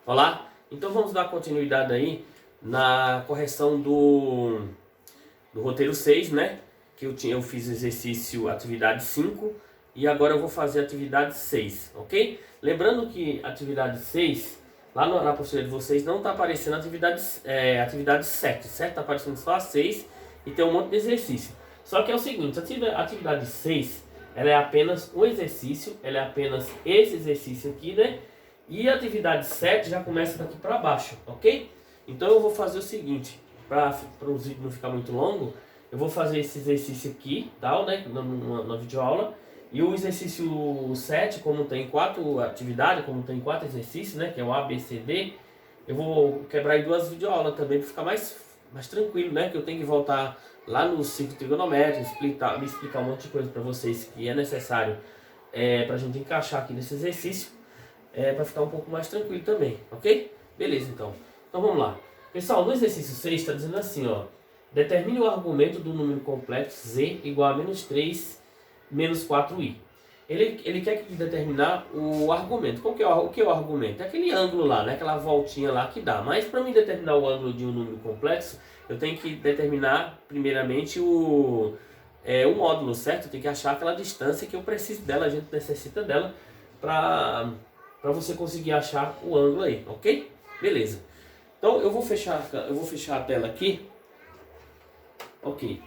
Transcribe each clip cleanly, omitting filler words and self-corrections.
Olá? Então vamos dar continuidade aí na correção do roteiro 6, né? Que eu fiz o exercício atividade 5 e agora eu vou fazer a atividade 6, ok? Lembrando que atividade 6, lá na apostila de vocês, não está aparecendo atividade 7, certo? Está aparecendo só a 6 e tem um monte de exercício. Só que é o seguinte, a atividade 6, ela é apenas um exercício, ela é apenas esse exercício aqui, né? E a atividade 7 já começa daqui para baixo, ok? Então eu vou fazer o seguinte, para o vídeo não ficar muito longo, eu vou fazer esse exercício aqui, tal, né, na videoaula. E o exercício 7, como tem 4 atividades, como tem 4 exercícios, né, que é o A, B, C, D, eu vou quebrar em 2 videoaulas também para ficar mais tranquilo, né, que eu tenho que voltar lá no ciclo trigonométrico, me explicar um monte de coisa para vocês que é necessário para a gente encaixar aqui nesse exercício, para ficar um pouco mais tranquilo também, ok? Beleza, então. Então vamos lá. Pessoal, no exercício 6 está dizendo assim, ó. Determine o argumento do número complexo z igual a menos 3 menos 4i. Ele quer que determinar o argumento. O que é o argumento? É aquele ângulo lá, né? Aquela voltinha lá que dá. Mas para mim determinar o ângulo de um número complexo, eu tenho que determinar primeiramente o módulo, certo? Eu tenho que achar aquela distância que eu preciso dela, a gente necessita dela para você conseguir achar o ângulo aí, ok? Beleza. Então eu vou fechar a tela aqui. Ok.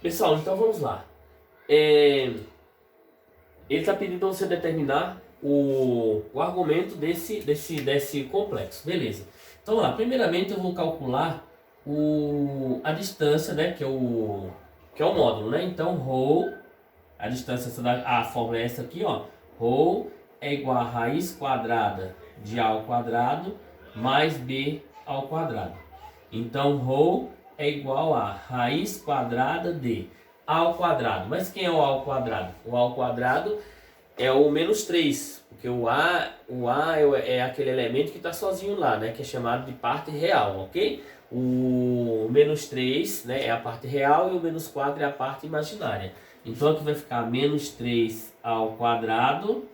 Pessoal, então vamos lá. Ele está pedindo para você determinar o argumento desse complexo. Beleza. Então vamos lá. Primeiramente eu vou calcular a distância, né? Que é o módulo, né? Então ρ, a distância, a fórmula é essa aqui, ó. ρ é igual a raiz quadrada de A ao quadrado mais B ao quadrado. Então ρ é igual a raiz quadrada de A ao quadrado. Mas quem é o A ao quadrado? O A ao quadrado é o menos 3, porque o A é aquele elemento que está sozinho lá, né? Que é chamado de parte real, ok? O menos 3, né, é a parte real e o menos 4 é a parte imaginária. Então aqui vai ficar menos 3 ao quadrado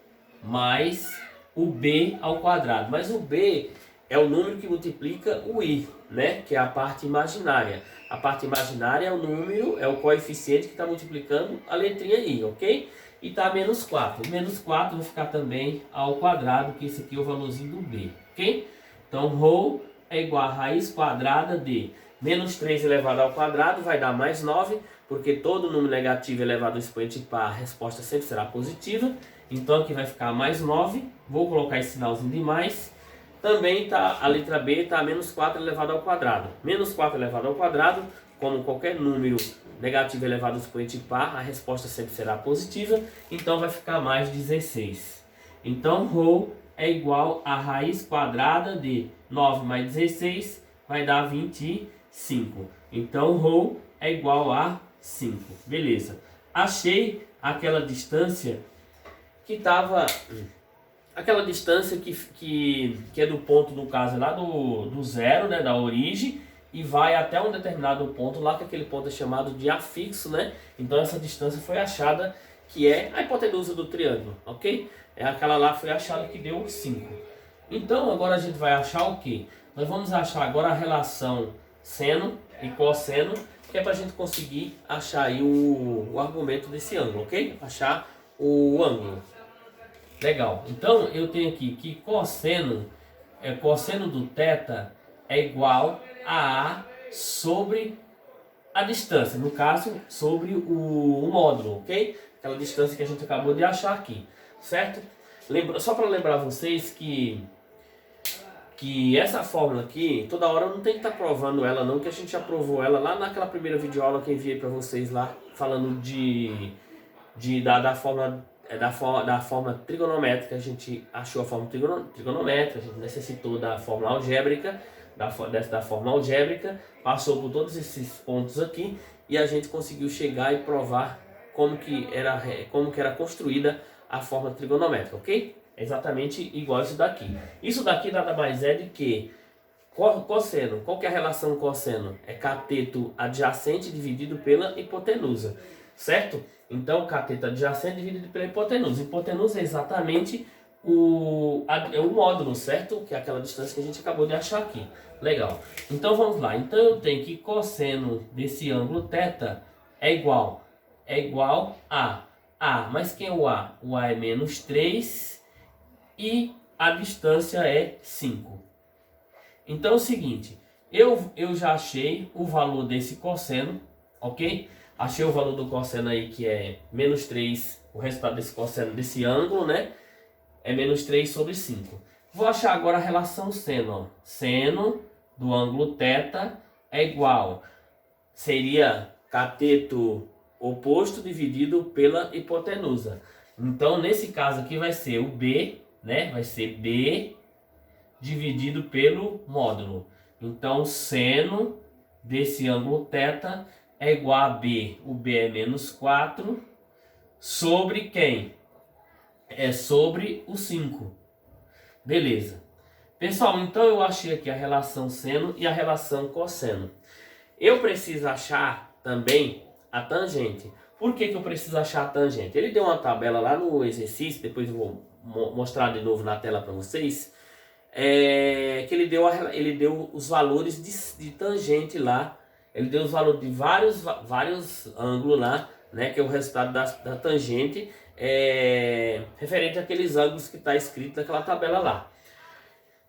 mais o B ao quadrado. Mas o B é o número que multiplica o I, né? Que é a parte imaginária. A parte imaginária é o número, é o coeficiente que está multiplicando a letrinha I, ok? E está menos 4. Menos 4 vai ficar também ao quadrado, que esse aqui é o valorzinho do B, ok? Então, ρ é igual a raiz quadrada de menos 3 elevado ao quadrado, vai dar mais 9, porque todo número negativo elevado ao expoente par, a resposta sempre será positiva. Então, aqui vai ficar mais 9. Vou colocar esse sinalzinho de mais. Também tá, a letra B está menos 4 elevado ao quadrado. Menos 4 elevado ao quadrado, como qualquer número negativo elevado ao expoente par, a resposta sempre será positiva. Então vai ficar mais 16. Então ρ é igual a raiz quadrada de 9 mais 16, vai dar 25. Então ρ é igual a 5. Beleza. Achei aquela distância que estava... Aquela distância que é do ponto, no caso, lá do zero, né, da origem, e vai até um determinado ponto lá, que aquele ponto é chamado de afixo, né? Então essa distância foi achada, que é a hipotenusa do triângulo, ok? Aquela lá foi achada que deu 5. Então agora a gente vai achar o quê? Nós vamos achar agora a relação seno e cosseno, que é para a gente conseguir achar aí o argumento desse ângulo, ok? Achar o ângulo. Legal, então eu tenho aqui que cosseno do θ é igual a A sobre a distância, no caso sobre o módulo, ok? Aquela distância que a gente acabou de achar aqui, certo? Só para lembrar vocês que essa fórmula aqui, toda hora não tem que estar provando ela não, que a gente já provou ela lá naquela primeira videoaula que eu enviei para vocês lá, falando da fórmula... da forma trigonométrica, a gente achou a forma trigonométrica, a gente necessitou da fórmula algébrica, da forma algébrica, passou por todos esses pontos aqui e a gente conseguiu chegar e provar como que era construída a forma trigonométrica, ok? É exatamente igual isso daqui. Isso daqui nada mais é de que cosseno. Qual que é a relação cosseno? É cateto adjacente dividido pela hipotenusa, certo? Então, cateto adjacente dividido pela hipotenusa. Hipotenusa é exatamente o módulo, certo? Que é aquela distância que a gente acabou de achar aqui. Legal. Então vamos lá. Então eu tenho que cosseno desse ângulo θ é igual a A. Mas quem é o A? O A é menos 3 e a distância é 5. Então é o seguinte, eu já achei o valor desse cosseno, ok? Achei o valor do cosseno aí que é menos 3, o resultado desse cosseno desse ângulo, né? É menos 3 sobre 5. Vou achar agora a relação seno. Ó. Seno do ângulo θ é igual, seria cateto oposto dividido pela hipotenusa. Então, nesse caso aqui vai ser o B, né? Vai ser B dividido pelo módulo. Então, seno desse ângulo θ é igual a B. O B é menos 4 sobre quem? É sobre o 5. Beleza. Pessoal, então eu achei aqui a relação seno e a relação cosseno. Eu preciso achar também a tangente. Por que eu preciso achar a tangente? Ele deu uma tabela lá no exercício, depois eu vou mostrar de novo na tela para vocês, que ele deu os valores de tangente lá. Ele deu os valores de vários ângulos lá, né, que é o resultado da tangente, referente àqueles ângulos que está escrito naquela tabela lá.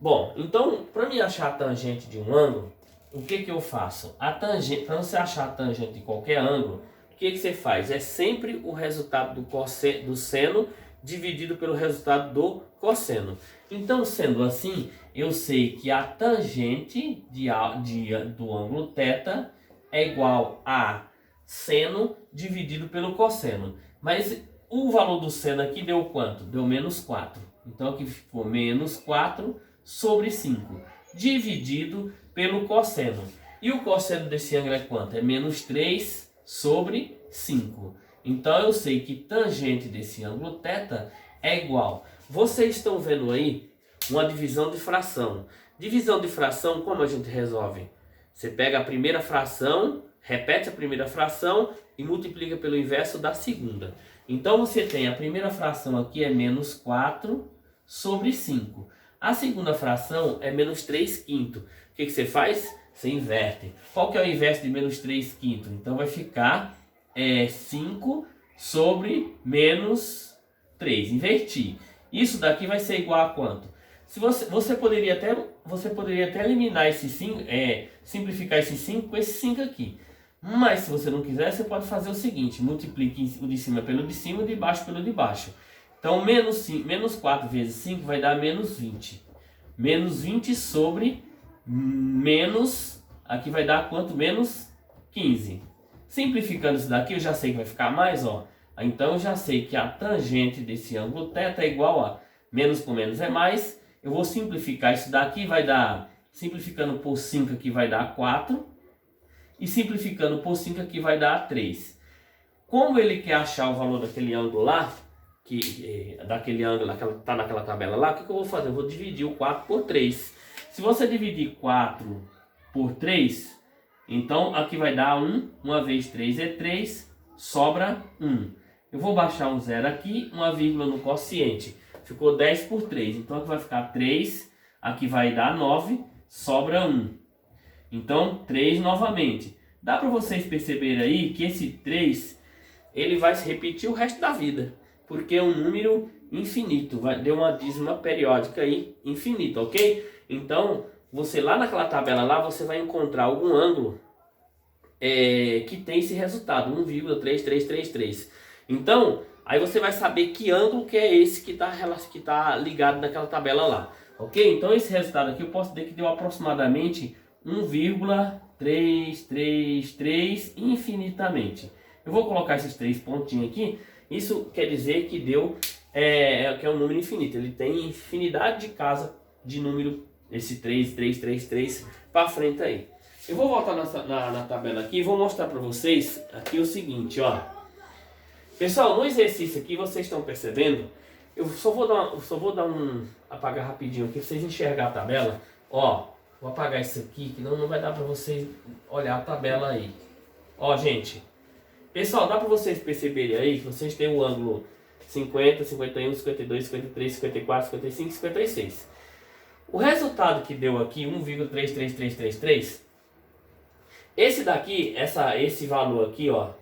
Bom, então, para mim achar a tangente de um ângulo, o que eu faço? A tangente, para você achar a tangente de qualquer ângulo, o que você faz? É sempre o resultado do seno dividido pelo resultado do cosseno. Então, sendo assim, eu sei que a tangente do ângulo θ é igual a seno dividido pelo cosseno. Mas o valor do seno aqui deu quanto? Deu menos 4. Então aqui ficou menos 4 sobre 5, dividido pelo cosseno. E o cosseno desse ângulo é quanto? É menos 3 sobre 5. Então eu sei que tangente desse ângulo θ é igual. Vocês estão vendo aí uma divisão de fração. Divisão de fração, como a gente resolve? Você pega a primeira fração, repete a primeira fração e multiplica pelo inverso da segunda. Então você tem a primeira fração aqui é menos 4 sobre 5. A segunda fração é menos 3 quintos. O que você faz? Você inverte. Qual que é o inverso de menos 3 quintos? Então vai ficar 5 sobre menos 3. Inverti. Isso daqui vai ser igual a quanto? Se você poderia até eliminar esse 5, simplificar esse 5 com esse 5 aqui. Mas se você não quiser, você pode fazer o seguinte: multiplique o de cima pelo de cima e o de baixo pelo de baixo. Então, menos 4 vezes 5 vai dar menos 20. Menos 20 sobre menos... Aqui vai dar quanto? Menos 15. Simplificando isso daqui, eu já sei que vai ficar mais, ó. Então, eu já sei que a tangente desse ângulo θ é igual a... Menos com menos é mais. Eu vou simplificar isso daqui, vai dar... Simplificando por 5 aqui vai dar 4. E simplificando por 5 aqui vai dar 3. Como ele quer achar o valor daquele ângulo lá... daquele ângulo que está naquela tabela lá, o que eu vou fazer? Eu vou dividir o 4 por 3. Se você dividir 4 por 3, então aqui vai dar 1. 1 vezes 3 é 3, sobra 1. Eu vou baixar um zero aqui, uma vírgula no quociente. Ficou 10 por 3, então aqui vai ficar 3, aqui vai dar 9, sobra 1. Então 3 novamente. Dá para vocês perceberem aí que esse 3 ele vai se repetir o resto da vida. Porque é um número infinito, vai ter uma dízima periódica aí, infinito, ok? Então, você lá naquela tabela lá, você vai encontrar algum ângulo que tem esse resultado, 1,3333. Então, aí você vai saber que ângulo que é esse que tá ligado naquela tabela lá, ok? Então, esse resultado aqui eu posso dizer que deu aproximadamente 1,333 infinitamente. Eu vou colocar esses 3 pontinhos aqui. Isso quer dizer que deu que é um número infinito. Ele tem infinidade de casa de número, esse 3 para frente aí. Eu vou voltar na tabela aqui e vou mostrar para vocês aqui o seguinte, ó. Pessoal, no exercício aqui vocês estão percebendo, eu só vou apagar rapidinho aqui para vocês enxergar a tabela. Ó, vou apagar isso aqui que não vai dar para vocês olhar a tabela aí. Ó, gente. Pessoal, dá para vocês perceberem aí que vocês têm o ângulo 50, 51, 52, 53, 54, 55, 56. O resultado que deu aqui, 1,33333, esse daqui, esse valor aqui, ó,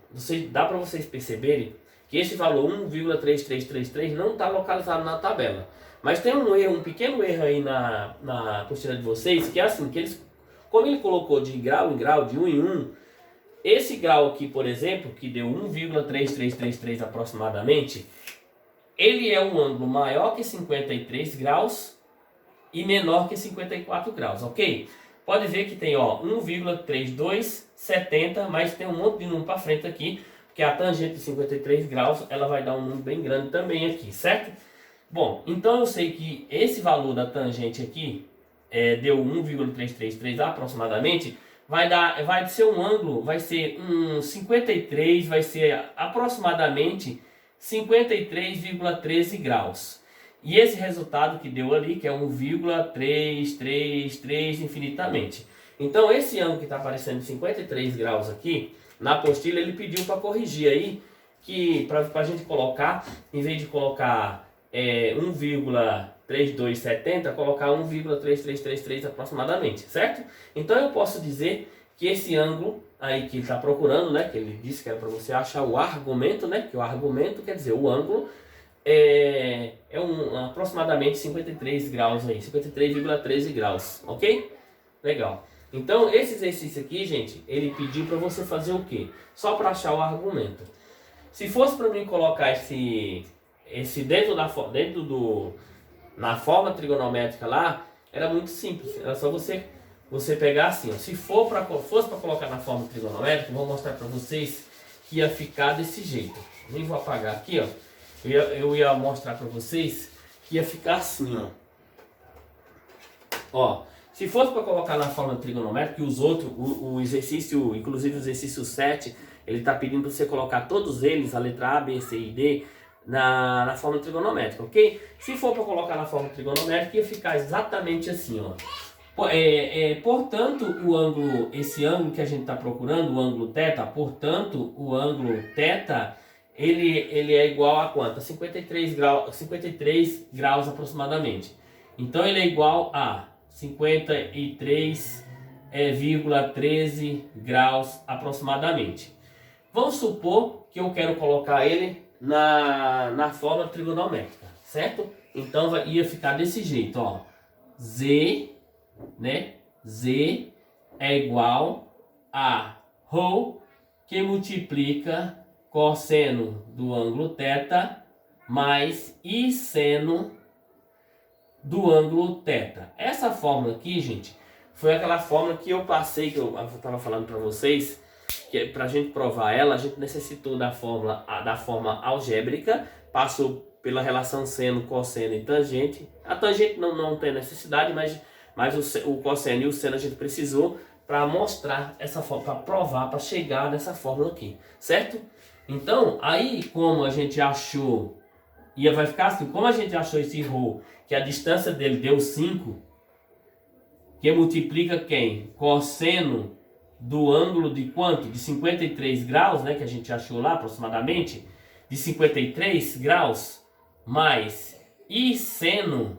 dá para vocês perceberem que esse valor 1,3333 não está localizado na tabela. Mas tem um pequeno erro aí na apostila de vocês, que é assim, como ele colocou de grau em grau, de 1 em 1, esse grau aqui, por exemplo, que deu 1,3333 aproximadamente, ele é um ângulo maior que 53 graus e menor que 54 graus, ok? Pode ver que tem, ó, 1,3270, mas tem um monte de número para frente aqui, porque a tangente de 53 graus, ela vai dar um número bem grande também aqui, certo? Bom, então eu sei que esse valor da tangente aqui, deu 1,333 aproximadamente, vai ser um ângulo, vai ser um 53, vai ser aproximadamente 53,13 graus. E esse resultado que deu ali, que é 1,333 infinitamente. Então esse ângulo que está aparecendo 53 graus aqui, na apostila ele pediu para corrigir aí, que para a gente colocar, em vez de colocar 1,3270, colocar 1,3333 aproximadamente, certo? Então eu posso dizer que esse ângulo aí que ele está procurando, né, que ele disse que era para você achar o argumento, né, que o argumento quer dizer o ângulo, aproximadamente 53 graus aí, 53,13 graus, ok? Legal. Então esse exercício aqui, gente, ele pediu para você fazer o quê? Só para achar o argumento. Se fosse para mim colocar esse na forma trigonométrica lá, era muito simples. Era só você pegar assim, ó. Se fosse para colocar na forma trigonométrica, vou mostrar para vocês que ia ficar desse jeito. Nem vou apagar aqui, ó. Eu ia mostrar para vocês que ia ficar assim, ó. Ó, se fosse para colocar na forma trigonométrica, e os outros, o exercício, inclusive o exercício 7, ele está pedindo para você colocar todos eles, a letra A, B, C e D, na forma trigonométrica, ok? Se for para colocar na forma trigonométrica, ia ficar exatamente assim, ó. Portanto, esse ângulo que a gente está procurando, o ângulo θ, portanto, o ângulo θ, ele é igual a quanto? 53 graus aproximadamente. Então ele é igual a 53,13 graus aproximadamente. Vamos supor que eu quero colocar ele na forma trigonométrica, certo? Então ia ficar desse jeito, ó. Z, né? Z é igual a ρ que multiplica cosseno do ângulo θ mais I seno do ângulo θ. Essa fórmula aqui, gente, foi aquela fórmula que eu passei, que eu estava falando para vocês, que para a gente provar ela, a gente necessitou da forma algébrica, passou pela relação seno, cosseno e tangente. A tangente não tem necessidade, mas o cosseno e o seno a gente precisou para mostrar essa forma, para provar, para chegar nessa fórmula aqui, certo? Então, aí como a gente achou, vai ficar assim, como a gente achou esse ρ, que a distância dele deu 5, que multiplica quem? Cosseno do ângulo de quanto? De 53 graus, né, que a gente achou lá aproximadamente, de 53 graus, mais I seno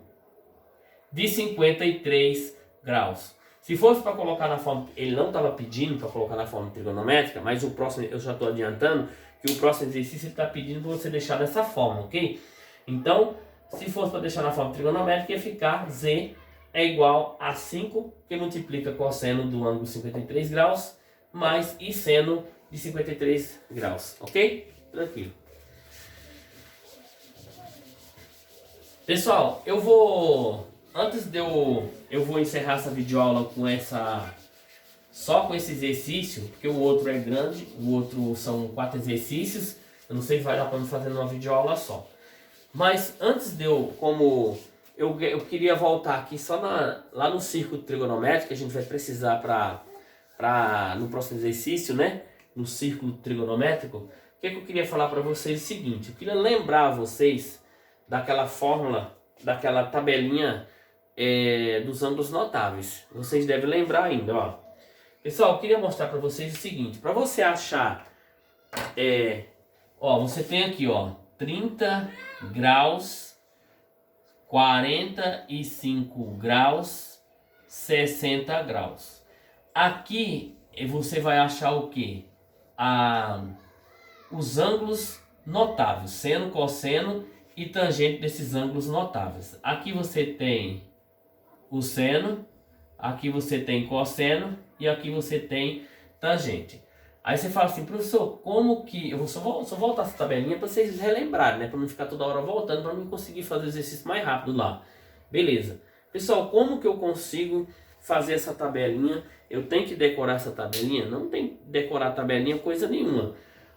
de 53 graus. Se fosse para colocar na forma, ele não estava pedindo para colocar na forma trigonométrica, mas o próximo, eu já estou adiantando, que o próximo exercício ele está pedindo para você deixar dessa forma, ok? Então, se fosse para deixar na forma trigonométrica, ia ficar Z é igual a 5, que multiplica cosseno do ângulo 53 graus, mais I seno de 53 graus, ok? Tranquilo. Pessoal, eu vou encerrar essa videoaula só com esse exercício, porque o outro é grande, o outro são 4 exercícios, eu não sei se vai dar para me fazer numa videoaula só. Mas antes eu queria voltar aqui só lá no círculo trigonométrico, que a gente vai precisar no próximo exercício, né? No círculo trigonométrico. O que eu queria falar para vocês é o seguinte, eu queria lembrar vocês daquela fórmula, daquela tabelinha dos ângulos notáveis. Vocês devem lembrar ainda, ó. Pessoal, eu queria mostrar para vocês o seguinte, para você achar, ó, você tem aqui, ó, 30 graus, 45 graus, 60 graus. Aqui você vai achar o quê? Os ângulos notáveis, seno, cosseno e tangente desses ângulos notáveis. Aqui você tem o seno, aqui você tem cosseno e aqui você tem tangente. Aí você fala assim, professor, como que... Eu vou só voltar essa tabelinha para vocês relembrarem, né? Para não ficar toda hora voltando, para mim conseguir fazer o exercício mais rápido lá. Beleza. Pessoal, como que eu consigo fazer essa tabelinha? Eu tenho que decorar essa tabelinha? Não tem que decorar a tabelinha coisa nenhuma.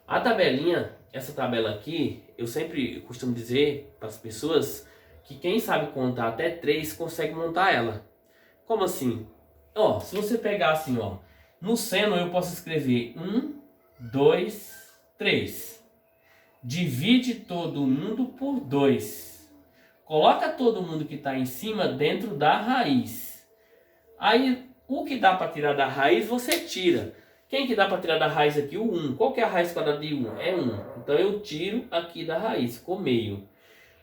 A tabelinha, essa tabela aqui, eu sempre costumo dizer para as pessoas que quem sabe contar até 3 consegue montar ela. Como assim? Ó, se você pegar assim, ó, no seno eu posso escrever 1, 2, 3. Divide todo mundo por 2. Coloca todo mundo que está em cima dentro da raiz. Aí, o que dá para tirar da raiz, você tira. Quem que dá para tirar da raiz aqui? O 1. Qual que é a raiz quadrada de 1? É 1. Então, eu tiro aqui da raiz, ficou meio.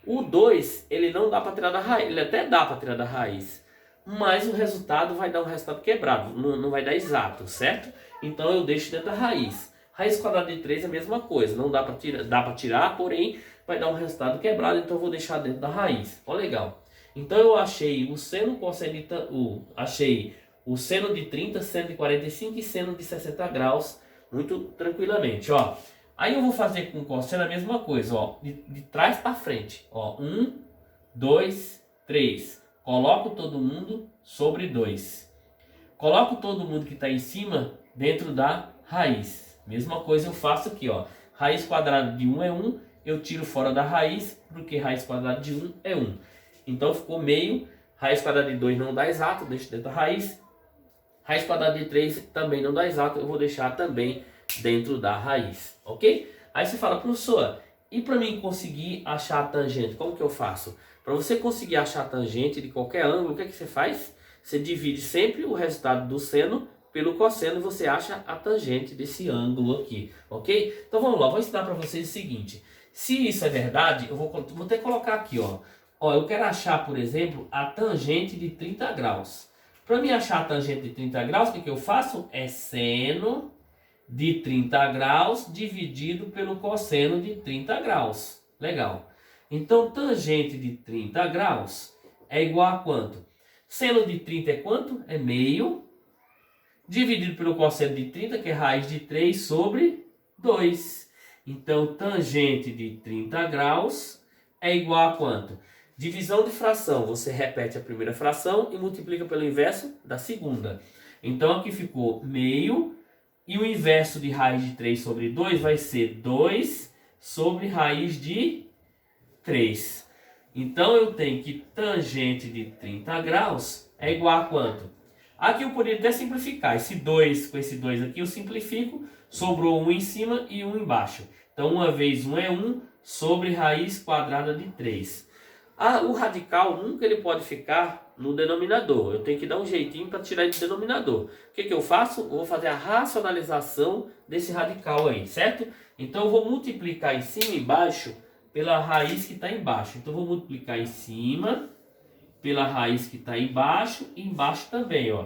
O 2, ele não dá para tirar da raiz. Ele até dá para tirar da raiz. Mas o resultado vai dar um resultado quebrado. Não vai dar exato, certo? Então, eu deixo dentro da raiz. Raiz quadrada de 3 é a mesma coisa. Não dá para tirar, dá para tirar, porém, vai dar um resultado quebrado. Então, eu vou deixar dentro da raiz. Ó, legal. Então, eu achei o seno, cosseno, achei o seno de 30, seno de 45 e seno de 60 graus, muito tranquilamente, ó. Aí eu vou fazer com o cosseno a mesma coisa, ó, de trás para frente, ó, 1, 2, 3. Coloco todo mundo sobre 2. Coloco todo mundo que está em cima dentro da raiz. Mesma coisa eu faço aqui, ó. Raiz quadrada de 1 é 1, eu tiro fora da raiz, porque raiz quadrada de 1 é 1. Então ficou meio, raiz quadrada de 2 não dá exato, deixo dentro da raiz. Raiz quadrada de 3 também não dá exato, eu vou deixar também dentro da raiz, ok? Aí você fala, professor, e para mim conseguir achar a tangente, como que eu faço? Para você conseguir achar a tangente de qualquer ângulo, o que é que você faz? Você divide sempre o resultado do seno pelo cosseno e você acha a tangente desse ângulo aqui, ok? Então vamos lá, vou ensinar para vocês o seguinte. Se isso é verdade, eu vou ter que colocar aqui, ó. Ó, eu quero achar, por exemplo, a tangente de 30 graus. Para mim achar a tangente de 30 graus, o que eu faço? É seno de 30 graus dividido pelo cosseno de 30 graus. Legal. Então, tangente de 30 graus é igual a quanto? Seno de 30 é quanto? É meio. Dividido pelo cosseno de 30, que é raiz de 3 sobre 2. Então, tangente de 30 graus é igual a quanto? Divisão de fração, você repete a primeira fração e multiplica pelo inverso da segunda. Então aqui ficou meio e o inverso de raiz de 3 sobre 2 vai ser 2 sobre raiz de 3. Então eu tenho que tangente de 30 graus é igual a quanto? Aqui eu poderia até simplificar. Esse 2 com esse 2 aqui eu simplifico, sobrou 1 em cima e 1 embaixo. Então 1 vezes 1 é 1 sobre raiz quadrada de 3. O radical nunca ele pode ficar no denominador. Eu tenho que dar um jeitinho para tirar ele do denominador. O que eu faço? Eu vou fazer a racionalização desse radical aí, certo? Então eu vou multiplicar em cima e embaixo pela raiz que está embaixo. Então eu vou multiplicar em cima pela raiz que está embaixo e embaixo também, ó.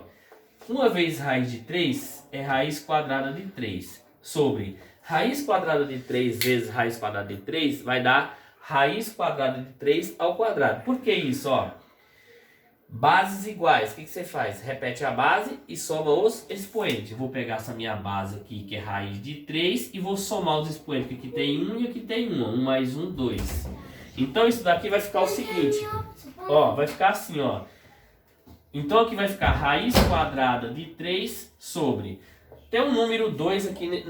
1 vezes raiz de 3 é raiz quadrada de 3. Sobre raiz quadrada de 3 vezes raiz quadrada de 3 vai dar raiz quadrada de 3 ao quadrado. Por que isso, ó? Bases iguais. O que você faz? Repete a base e soma os expoentes. Eu vou pegar essa minha base aqui, que é raiz de 3, e vou somar os expoentes, que aqui tem 1 e aqui tem 1. 1 mais 1, 2. Então isso daqui vai ficar o seguinte. Ó, vai ficar assim, ó. Então aqui vai ficar raiz quadrada de 3 sobre... Tem um número 2 aqui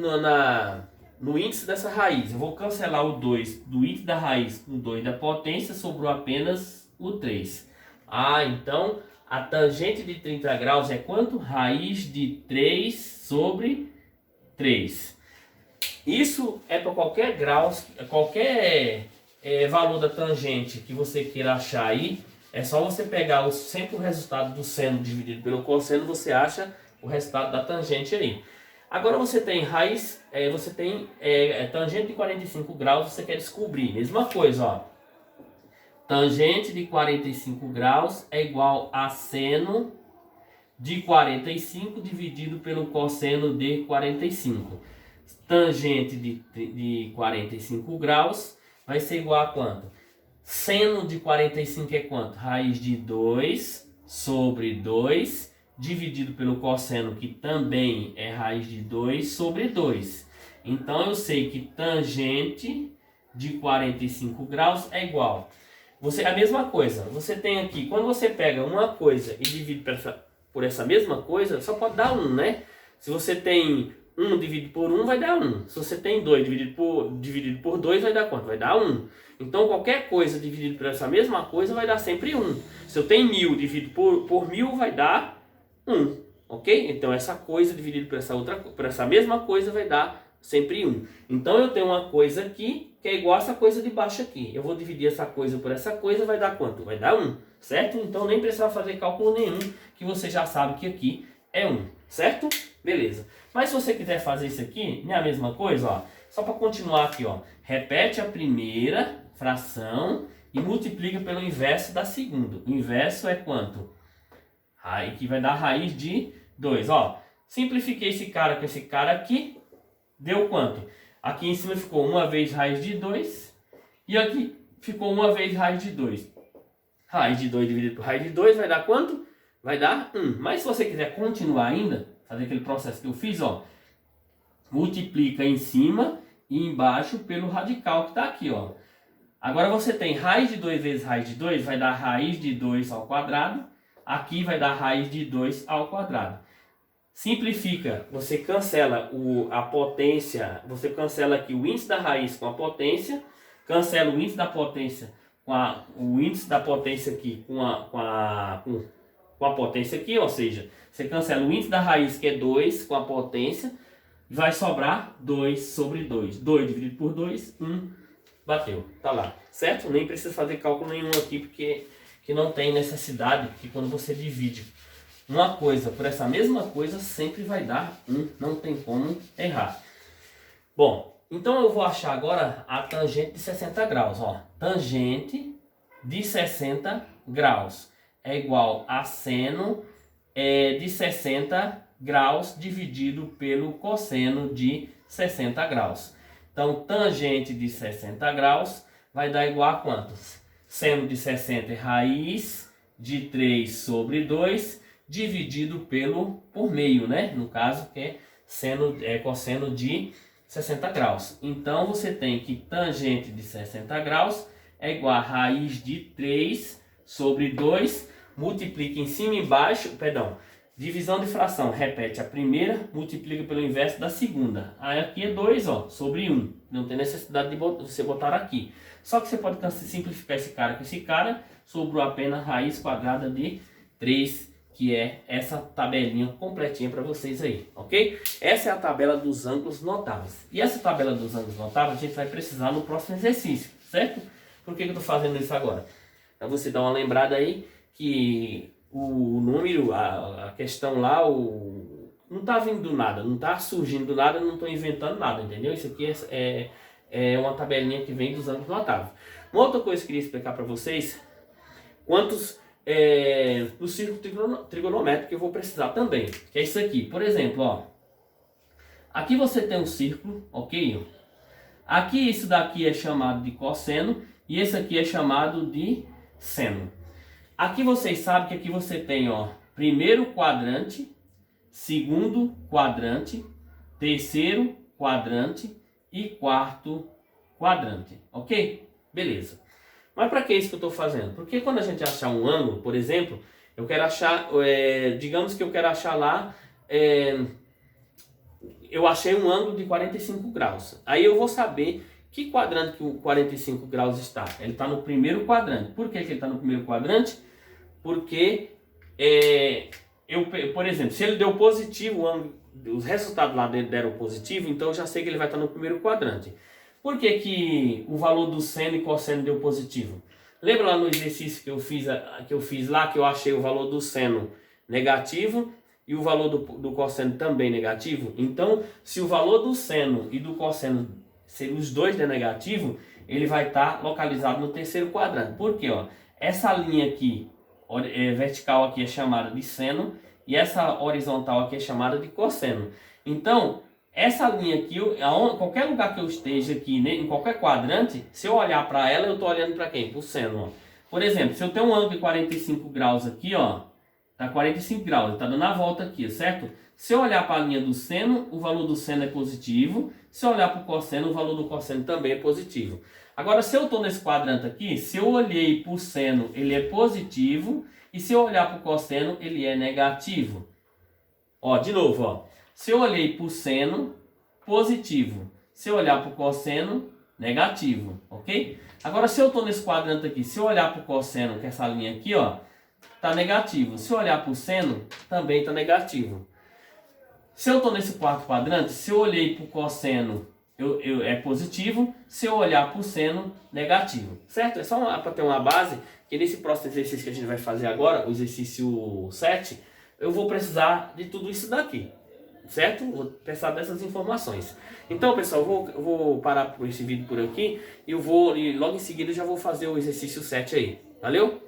no índice dessa raiz. Eu vou cancelar o 2 do índice da raiz com o 2 da potência, sobrou apenas o 3. Então a tangente de 30 graus é quanto? Raiz de 3 sobre 3. Isso é para qualquer grau, qualquer valor da tangente que você queira achar aí. É só você pegar sempre o resultado do seno dividido pelo cosseno, você acha o resultado da tangente aí. Agora você tem raiz, você tem tangente de 45 graus, você quer descobrir. Mesma coisa, ó. Tangente de 45 graus é igual a seno de 45 dividido pelo cosseno de 45. Tangente de 45 graus vai ser igual a quanto? Seno de 45 é quanto? Raiz de 2 sobre 2 dividido pelo cosseno, que também é raiz de 2 sobre 2. Então eu sei que tangente de 45 graus é igual. A mesma coisa, você tem aqui, quando você pega uma coisa e divide por essa mesma coisa, só pode dar 1, né? Se você tem 1 dividido por 1, vai dar 1. Se você tem 2 dividido por 2, vai dar quanto? Vai dar 1. Então, qualquer coisa dividido por essa mesma coisa vai dar sempre 1. Se eu tenho 1000 dividido por 1000, vai dar 1. Ok? Então, essa coisa dividida por essa mesma coisa vai dar sempre 1. Então, eu tenho uma coisa aqui que é igual a essa coisa de baixo aqui. Eu vou dividir essa coisa por essa coisa, vai dar quanto? Vai dar 1. Certo? Então, nem precisa fazer cálculo nenhum, que você já sabe que aqui é 1. Certo? Beleza. Mas se você quiser fazer isso aqui, não é a mesma coisa, ó. Só para continuar aqui, ó. Repete a primeira fração e multiplica pelo inverso da segunda. O inverso é quanto? Que vai dar raiz de 2, ó. Simplifiquei esse cara com esse cara aqui, deu quanto? Aqui em cima ficou 1 vez raiz de 2 e aqui ficou 1 vez raiz de 2. Raiz de 2 dividido por raiz de 2 vai dar quanto? Vai dar 1. Mas se você quiser continuar ainda, fazer aquele processo que eu fiz, ó, multiplica em cima e embaixo pelo radical que está aqui, ó. Agora você tem raiz de 2 vezes raiz de 2, vai dar raiz de 2 ao quadrado. Aqui vai dar raiz de 2 ao quadrado. Simplifica, você cancela a potência, você cancela aqui o índice da raiz com a potência, cancela o índice da potência com o índice da potência aqui com a potência aqui, ou seja, você cancela o índice da raiz, que é 2, com a potência, e vai sobrar 2 sobre 2. 2 dividido por 2, 1, bateu, tá lá, certo? Nem precisa fazer cálculo nenhum aqui, porque que não tem necessidade, que quando você divide uma coisa por essa mesma coisa, sempre vai dar 1, não tem como errar. Bom, então eu vou achar agora a tangente de 60 graus, ó. Tangente de 60 graus é igual a seno de 60 graus dividido pelo cosseno de 60 graus. Então, tangente de 60 graus vai dar igual a quantos? Seno de 60 é raiz de 3 sobre 2 dividido por meio, né? No caso, que é cosseno de 60 graus. Então, você tem que tangente de 60 graus é igual a raiz de 3 sobre 2, multiplica em cima e embaixo, perdão, divisão de fração, repete a primeira, multiplica pelo inverso da segunda. Aí aqui é 2, ó, sobre 1. Não tem necessidade de você botar aqui. Só que você pode simplificar esse cara com esse cara, sobrou apenas raiz quadrada de 3, que é essa tabelinha completinha para vocês aí, ok? Essa é a tabela dos ângulos notáveis. E essa tabela dos ângulos notáveis a gente vai precisar no próximo exercício, certo? Por que eu estou fazendo isso agora? Para você dar uma lembrada aí que o número, a questão lá, não está vindo do nada, não está surgindo do nada, não estou inventando nada, entendeu? Isso aqui é uma tabelinha que vem dos ângulos notáveis. Uma outra coisa que eu queria explicar para vocês, quantos do círculo trigonométrico que eu vou precisar também, que é isso aqui. Por exemplo, ó, aqui você tem um círculo, ok? Aqui isso daqui é chamado de cosseno e esse aqui é chamado de seno. Aqui vocês sabem que aqui você tem, ó, primeiro quadrante, segundo quadrante, terceiro quadrante e quarto quadrante, ok? Beleza. Mas para que isso que eu estou fazendo? Porque quando a gente achar um ângulo, por exemplo, eu quero achar, digamos que eu quero achar lá, eu achei um ângulo de 45 graus. Aí eu vou saber que quadrante que o 45 graus está. Ele está no primeiro quadrante. Por que ele está no primeiro quadrante? Porque, por exemplo, se ele deu positivo, os resultados lá dele deram positivo, então eu já sei que ele vai estar no primeiro quadrante. Por que o valor do seno e cosseno deu positivo? Lembra lá no exercício que eu fiz lá, que eu achei o valor do seno negativo e o valor do cosseno também negativo, então se o valor do seno e do cosseno serem os dois de negativo, ele vai estar localizado no terceiro quadrante. Por quê? Ó? Essa linha aqui, vertical aqui é chamada de seno e essa horizontal aqui é chamada de cosseno. Então, essa linha aqui, qualquer lugar que eu esteja aqui, em qualquer quadrante, se eu olhar para ela, eu estou olhando para quem? Para o seno. Ó. Por exemplo, se eu tenho um ângulo de 45 graus aqui, ó, tá 45 graus, está dando a volta aqui, certo? Se eu olhar para a linha do seno, o valor do seno é positivo. Se eu olhar para o cosseno, o valor do cosseno também é positivo. Agora, se eu estou nesse quadrante aqui, se eu olhei para o seno, ele é positivo. E se eu olhar para o cosseno, ele é negativo. Ó, de novo, ó. Se eu olhei para o seno, positivo. Se eu olhar para o cosseno, negativo. Ok? Agora, se eu estou nesse quadrante aqui, se eu olhar para o cosseno, que é essa linha aqui, ó, está negativo. Se eu olhar para o seno, também está negativo. Se eu estou nesse quarto quadrante, se eu olhei para o cosseno, é positivo. Se eu olhar para o seno, negativo. Certo? É só para ter uma base, que nesse próximo exercício que a gente vai fazer agora, o exercício 7, eu vou precisar de tudo isso daqui. Certo? Vou precisar dessas informações. Então, pessoal, eu vou parar esse vídeo por aqui e logo em seguida já vou fazer o exercício 7 aí. Valeu?